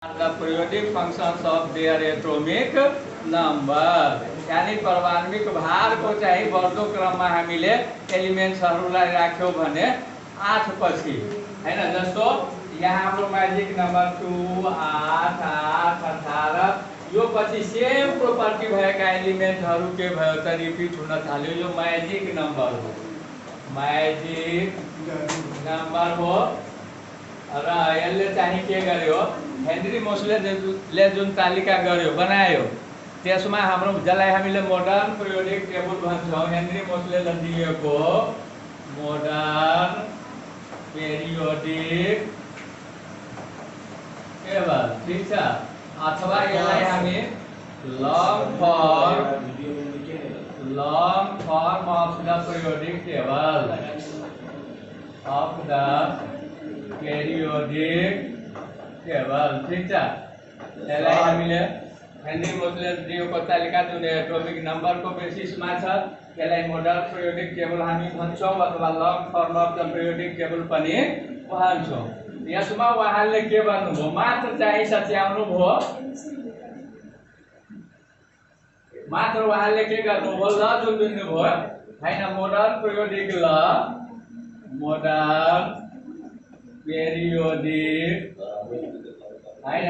The periodic functions of their atomic number यानी परमाणविक भार को चाहिँ बढ्दो क्रममा हामीले एलिमेन्ट्सहरूलाई राख्यो भने 8 पछि हैन। जस्तो यहाँ हाम्रो म्याजिक नम्बर 2 8 8 18 यो पछि सेम प्रोपर्टी भएका एलिमेन्टहरू के भयो त रिपिट हुन थाल्यो। यो म्याजिक नम्बर हो, म्याजिक नम्बर हो र यसले चाहिँ के गर्यो, हेनरी मोसले जुन तालिका गर्यो बनायो त्यसमा हाम्रो जसलाई हामीले मोडर्न पिरियोडिक टेबल भन्छौँ, हेनरी मोसले दिएको मोडर्न पिरियोडिक टेबल, ठीक छ। अथवा यसलाई हामी long form of the periodic table of the periodic table, ठीक छ। यसलाई हामीले हेनरी मोसले दिएको तालिका जुन एटोमिक नम्बरको बेसिसमा छ त्यसलाई मोडर्न पिरियोडिक टेबल हामी भन्छौँ अथवा long form of the periodic table पनि भन्छौँ। यसमा उहाँले के गर्नुभयो, मात्र चाहिँ सच्याउनु भयो, मात्र उहाँले के गर्नुभयो, ल जुन दिनुभयो हैन, मोडर्न पिरियोडिक ल मोडर्न पेरियोडिक हैन,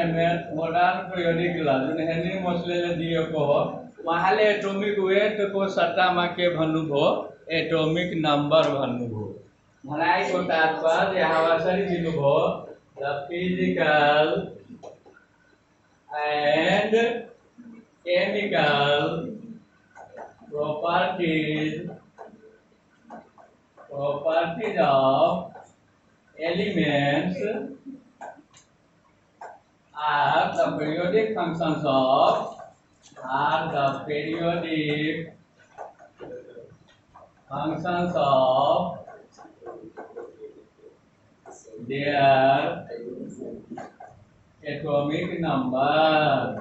मोडर्न पिरियोडिक ल जुन हेनरी मोसले दिएको हो, उहाँले एटोमिक वेटको सट्टामा के भन्नुभयो, एटोमिक नम्बर भन्नुभयो। भनाइको तात्पर्य यहाँ यसरी दिनुभयो, the physical and chemical properties of elements are the periodic functions of their atomic number,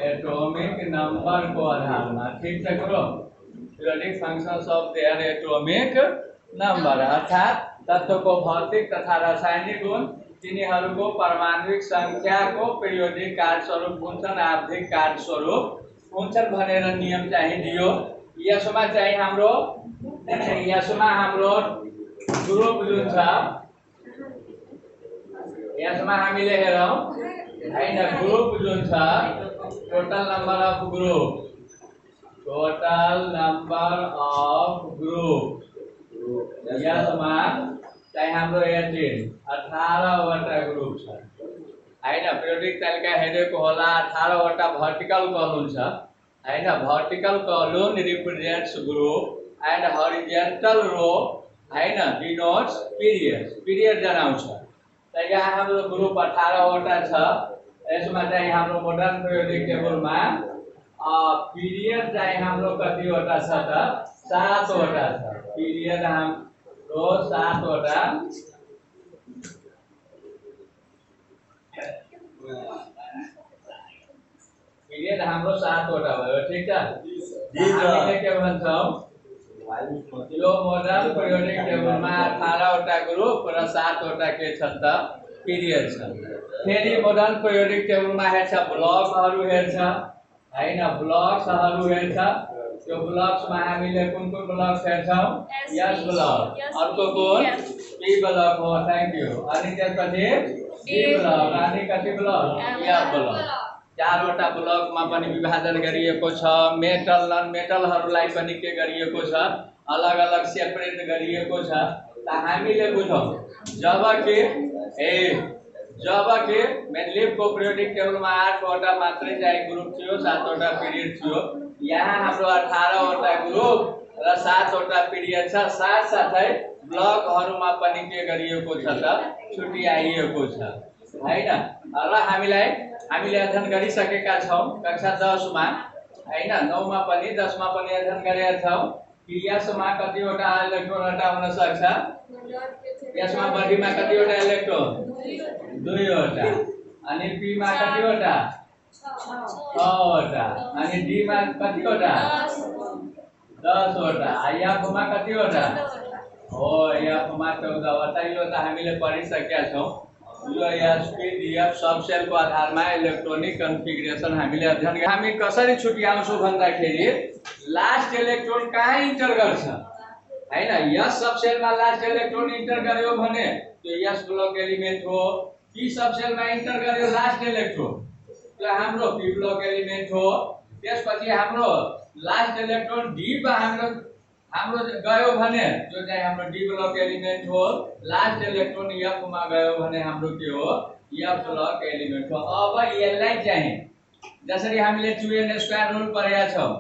atomic number को आधारमा, ठीक छ करो, periodic functions of their atomic number अर्थात तत्वको भौतिक तथा रासायनिक गुण तिनीहरूको परमाणुविक संख्याको पेरियोडिक कार्यस्वरूप हुन्छन्, आवधिक कार्यस्वरूप हुन्छन् भनेर नियम चाहिँ दियो। यसमा चाहिँ हाम्रो ग्रुप जुन छ, यसमा हामीले हेरौँ हैन, ग्रुप जुन छ, टोटल नंबर ऑफ ग्रुप यसमा चाहिँ हाम्रो 18 वटा ग्रुप छ हैन। पिरियोडिक तालिका हेरेको होला, 18 वटा भर्टिकल कलम छ हैन। Vertical column represents group and horizontal row हैन डिनोट्स पीरियड जनाउँछ। त यहाँ हाम्रो ग्रुप 18 वटा छ। यसमा चाहिँ हाम्रो मोडर्न पिरियोडिक टेबलमा पीरियड चाहिँ हाम्रो कतिवटा छ त, 7 वटा छ। पीरियड हाम्रो 7 वटा, पीरियड हाम्रो 7 वटा भयो, ठीक छ। हामीले के भन्छौँ, यो मोडर्न पिरियोडिक टेबलमा 18 वटा ग्रुप र 7 वटा के छ त, पीरियड छ। फेरि मोडर्न पिरियोडिक टेबलमा हेर्छ ब्लकहरू हेर्छ हैन, ब्लक्सहरू हेर्छ। त्यो ब्लक्समा हामीले कुन ब्लक्स हेर्छौँ, एस ब्लक, अर्को कुन पी ब्लक हो, थ्याङ्क यू। अनि त्यसपछि डी ब्लक, अनि कति ब्लक, एफ ब्लक। 4 वटा ब्लकमा पनि विभाजन गरिएको छ। मेटल नन मेटलहरूलाई पनि के गरिएको छ, अलग अलग सेपरेट गरिएको छ। त हामीले बुझौँ, जबकि मेन्डेलिभको पिरियोडिक टेबलमा 8 वटा मात्रै चाहिँ ग्रुप थियो, 7 वटा पिरियड थियो। यहाँ हाम्रो 18 वटा ग्रुप र 7 वटा पिरियड छ। साथसाथै ब्लकहरूमा पनि के गरिएको छ त, छुट्याइएको छ हैन। र हामीले अध्ययन गरिसकेका छौँ कक्षा 10 मा हैन, 9 मा पनि 10 मा पनि अध्ययन गरेका छौँ कि यसमा कतिवटा इलेक्ट्रोन हटाउन सक्छ, यसमा बडीमा कतिवटा इलेक्ट्रोन, 2 वटा, अनि पी मा कतिवटा, 6 वटा, अनि डी मा कतिवटा, 10 वटा, एफ मा कतिवटा हो, एफ मा 14 वटा। यो त हामीले पढिसकेका छौँ। यूएसपी डीएफ सब सेलको आधारमा इलेक्ट्रोनिक कन्फिगरेसन हामीले अध्ययन गऱ्यौँ। हामी कसरी छुट्याउँछौँ भन्दाखेरि लास्ट इलेक्ट्रोन कहाँ इन्टर गर्छ हैन, यस सब सेलमा लास्ट इलेक्ट्रोन इन्टर गर्यो भने त्यो यस ब्लक एलिमेन्ट हो। पी सब सेलमा इन्टर गर्यो लास्ट इलेक्ट्रोन त्यो हाम्रो पी ब्लक एलिमेन्ट हो। त्यसपछि हाम्रो लास्ट इलेक्ट्रोन डी मा हाम्रो गयो भने त्यो चाहिँ हाम्रो डी ब्लक एलिमेन्ट हो। लास्ट इलेक्ट्रोन एफ मा गयो भने हाम्रो के हो, एफ ब्लक एलिमेन्ट हो। अब यसलाई चाहिँ जसरी हामीले 2n² रुल पढेका छौँ